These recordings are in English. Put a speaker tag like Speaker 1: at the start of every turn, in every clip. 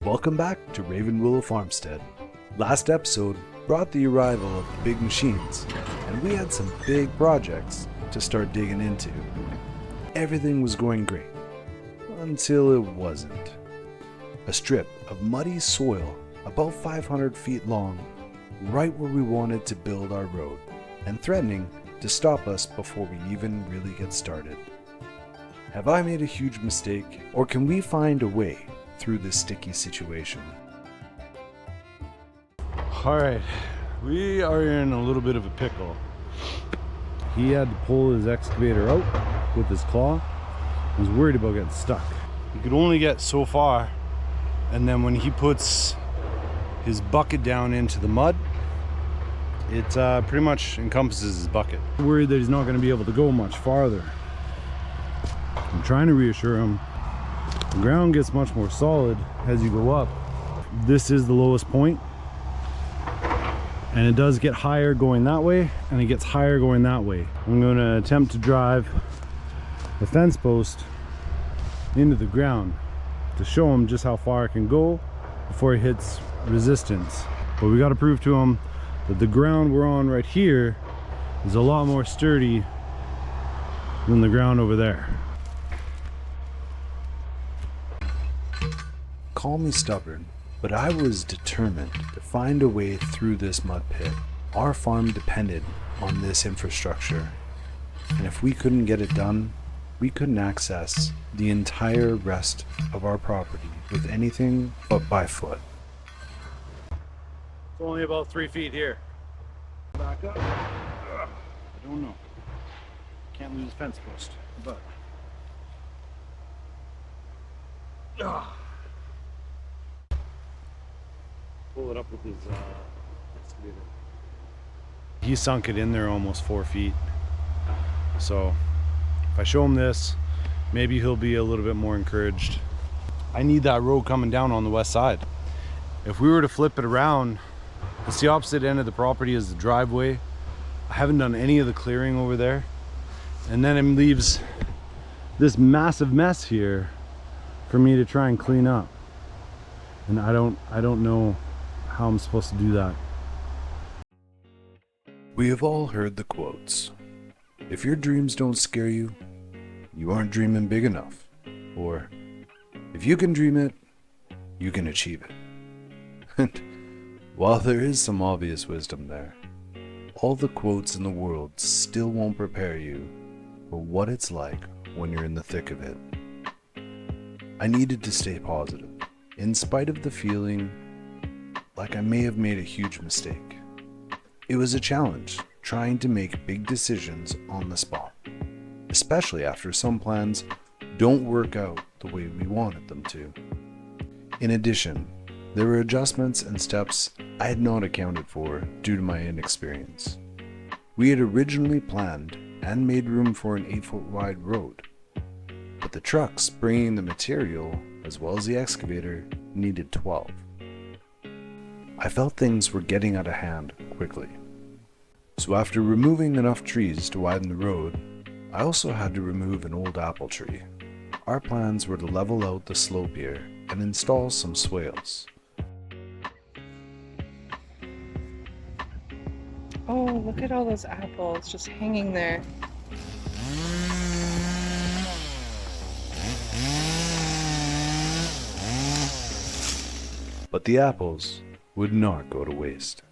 Speaker 1: Welcome back to Raven Willow Farmstead. Last episode brought the arrival of the big machines, and we had some big projects to start digging into. Everything was going great, until it wasn't. A strip of muddy soil about 500 feet long, right where we wanted to build our road, and threatening to stop us before we even really get started. Have I made a huge mistake, or can we find a way through this sticky situation?
Speaker 2: Alright, we are in a little bit of a pickle. He had to pull his excavator out with his claw. He was worried about getting stuck. He could only get so far, and then when he puts his bucket down into the mud, it pretty much encompasses his bucket. Worried that he's not going to be able to go much farther. I'm trying to reassure him. The ground gets much more solid as you go up. This is the lowest point, and it does get higher going that way, and it gets higher going that way. I'm going to attempt to drive the fence post into the ground to show him just how far it can go before it hits resistance. But we got to prove to him that the ground we're on right here is a lot more sturdy than the ground over there.
Speaker 1: Call me stubborn, but I was determined to find a way through this mud pit. Our farm depended on this infrastructure, and if we couldn't get it done, we couldn't access the entire rest of our property with anything but by foot.
Speaker 2: It's only about 3 feet here. Back up. I don't know. Can't lose fence post, but. Pull it up with his excavator. He sunk it in there almost 4 feet. So if I show him this, maybe he'll be a little bit more encouraged. I need that road coming down on the west side. If we were to flip it around, it's the opposite end of the property as the driveway. I haven't done any of the clearing over there. And then it leaves this massive mess here for me to try and clean up. And I don't know how I'm supposed to do that.
Speaker 1: We have all heard the quotes. If your dreams don't scare you, you aren't dreaming big enough. Or, if you can dream it, you can achieve it. And while there is some obvious wisdom there, all the quotes in the world still won't prepare you for what it's like when you're in the thick of it. I needed to stay positive, in spite of the feeling like I may have made a huge mistake. It was a challenge trying to make big decisions on the spot, especially after some plans don't work out the way we wanted them to. In addition, there were adjustments and steps I had not accounted for due to my inexperience. We had originally planned and made room for an 8-foot wide road, but the trucks bringing the material as well as the excavator needed 12. I felt things were getting out of hand quickly. So after removing enough trees to widen the road, I also had to remove an old apple tree. Our plans were to level out the slope here and install some swales.
Speaker 3: Oh, look at all those apples just hanging there.
Speaker 1: But the apples would not go to waste.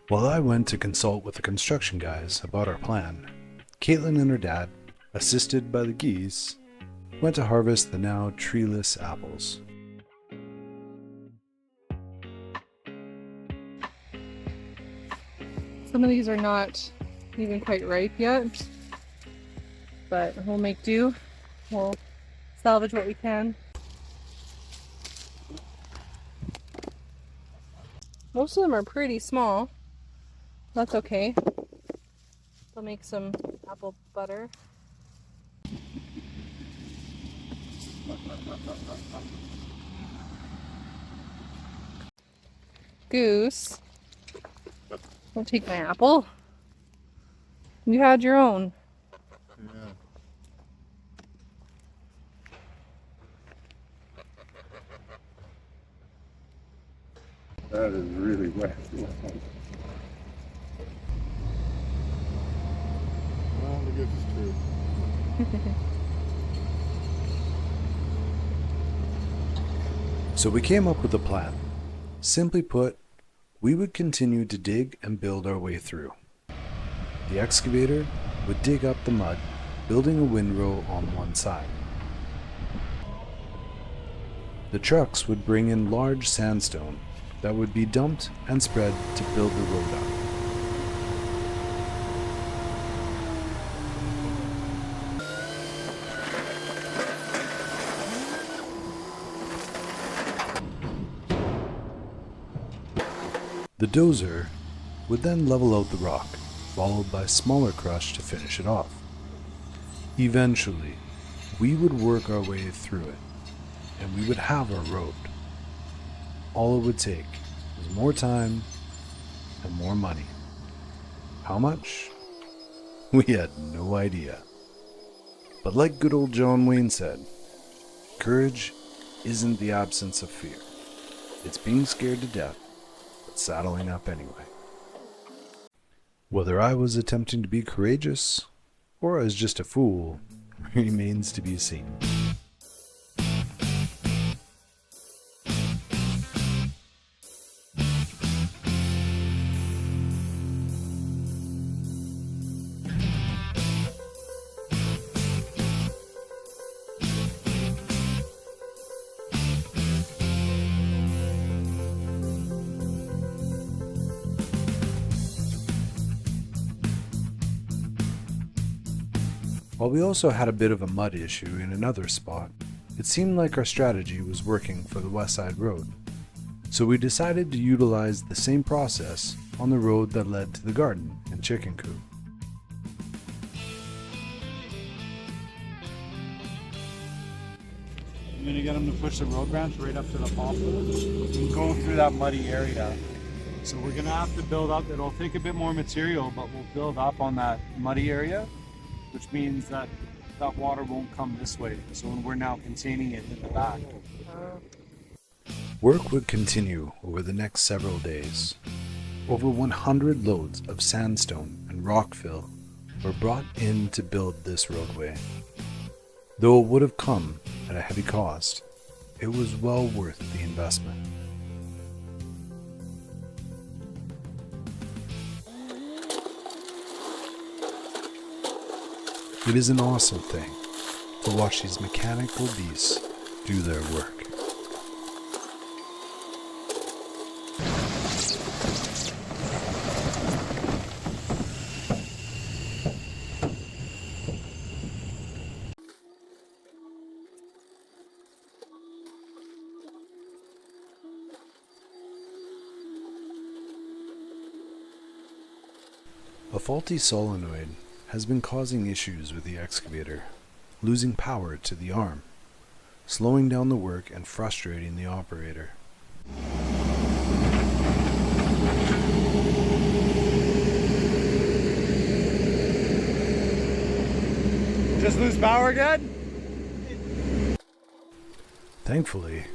Speaker 1: While I went to consult with the construction guys about our plan, Caitlyn and her dad, assisted by the geese, went to harvest the now treeless apples.
Speaker 3: Some of these are not even quite ripe yet, but we'll make do. We'll salvage what we can. Most of them are pretty small. That's okay. We'll make some apple butter. Goose, don't take my apple. You had your own.
Speaker 2: Yeah.
Speaker 4: That is really wet. Well, I guess it's true.
Speaker 1: So we came up with a plan. Simply put, we would continue to dig and build our way through. The excavator would dig up the mud, building a windrow on one side. The trucks would bring in large sandstone that would be dumped and spread to build the road up. The dozer would then level out the rock, followed by smaller crush to finish it off. Eventually, we would work our way through it, and we would have our road. All it would take was more time and more money. How much? We had no idea. But like good old John Wayne said, courage isn't the absence of fear. It's being scared to death, but saddling up anyway. Whether I was attempting to be courageous, or I was just a fool, remains to be seen. While we also had a bit of a mud issue in another spot, it seemed like our strategy was working for the West Side Road. So we decided to utilize the same process on the road that led to the garden and chicken coop.
Speaker 2: I'm gonna get them to push the road branch right up to the poplar and go through that muddy area. So we're gonna have to build up. It'll take a bit more material, but we'll build up on that muddy area, which means that that water won't come this way. So we're now containing it in the back.
Speaker 1: Work would continue over the next several days. Over 100 loads of sandstone and rock fill were brought in to build this roadway. Though it would have come at a heavy cost, it was well worth the investment. It is an awesome thing to watch these mechanical beasts do their work. A faulty solenoid has been causing issues with the excavator, losing power to the arm, slowing down the work and frustrating the operator.
Speaker 2: Just lose power again?
Speaker 1: Thankfully,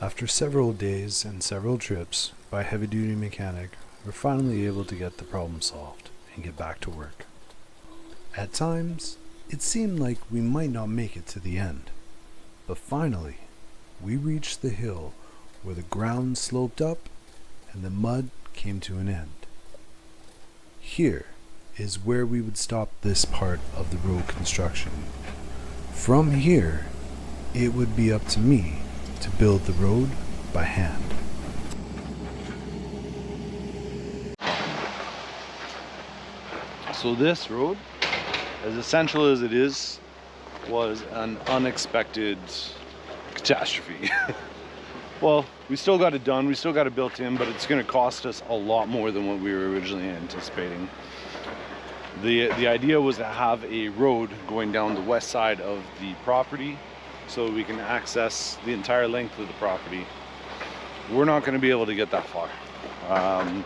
Speaker 1: after several days and several trips by a heavy-duty mechanic, we're finally able to get the problem solved and get back to work. At times, it seemed like we might not make it to the end, but finally, we reached the hill where the ground sloped up and the mud came to an end. Here is where we would stop this part of the road construction. From here, it would be up to me to build the road by hand.
Speaker 2: So this road, as essential as it is, was an unexpected catastrophe. Well, we still got it done, we still got it built in, but it's going to cost us a lot more than what we were originally anticipating. The idea was to have a road going down the west side of the property so we can access the entire length of the property. We're not going to be able to get that far.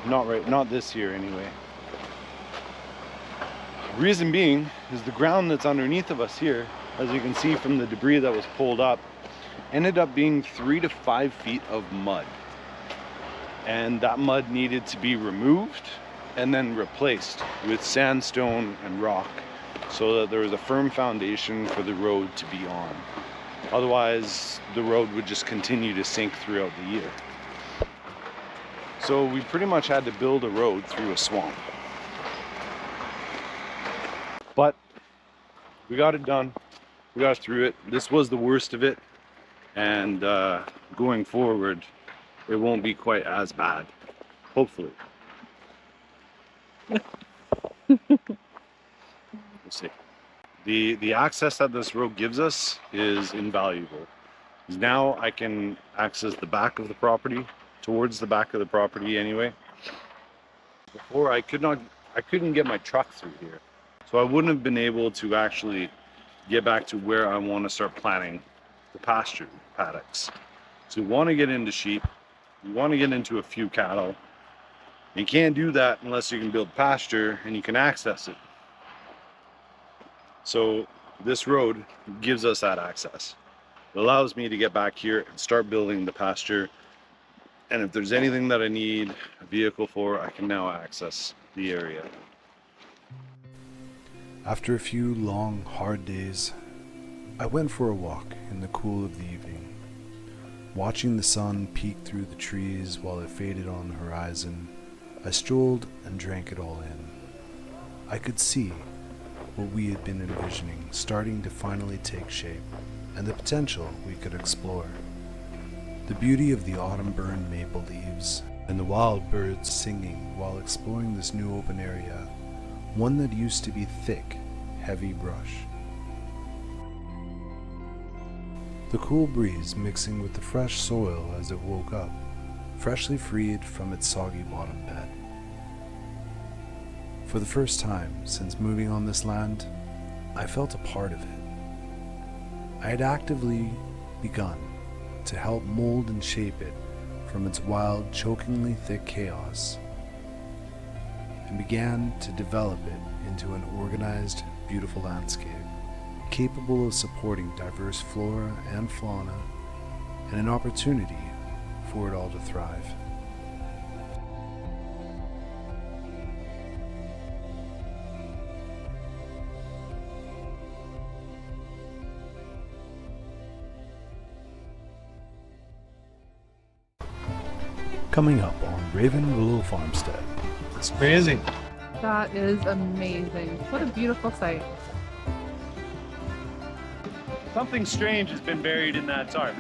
Speaker 2: Not this year anyway. Reason being is the ground that's underneath of us here, as you can see from the debris that was pulled up, ended up being 3 to 5 feet of mud. and that mud needed to be removed and then replaced with sandstone and rock so that there was a firm foundation for the road to be on. Otherwise, the road would just continue to sink throughout the year. So we pretty much had to build a road through a swamp. But we got it done. We got through it. This was the worst of it. And going forward, it won't be quite as bad. Hopefully. We'll see. The access that this road gives us is invaluable. Now I can access the back of the property, towards the back of the property anyway. Before I couldn't get my truck through here. So I wouldn't have been able to actually get back to where I want to start planting the pasture paddocks. So you want to get into sheep, you want to get into a few cattle. You can't do that unless you can build pasture and you can access it. So this road gives us that access. It allows me to get back here and start building the pasture. And if there's anything that I need a vehicle for, I can now access the area.
Speaker 1: After a few long, hard days, I went for a walk in the cool of the evening. Watching the sun peek through the trees while it faded on the horizon, I strolled and drank it all in. I could see what we had been envisioning starting to finally take shape, and the potential we could explore. The beauty of the autumn-burned maple leaves, and the wild birds singing while exploring this new open area, one that used to be thick, heavy brush. The cool breeze mixing with the fresh soil as it woke up, freshly freed from its soggy bottom bed. For the first time since moving on this land, I felt a part of it. I had actively begun to help mold and shape it from its wild, chokingly thick chaos, and began to develop it into an organized, beautiful landscape, capable of supporting diverse flora and fauna, and an opportunity for it all to thrive. Coming up on Raven Willow Farmstead.
Speaker 2: It's crazy.
Speaker 3: That is amazing. What a beautiful sight.
Speaker 2: Something strange has been buried in that tarp.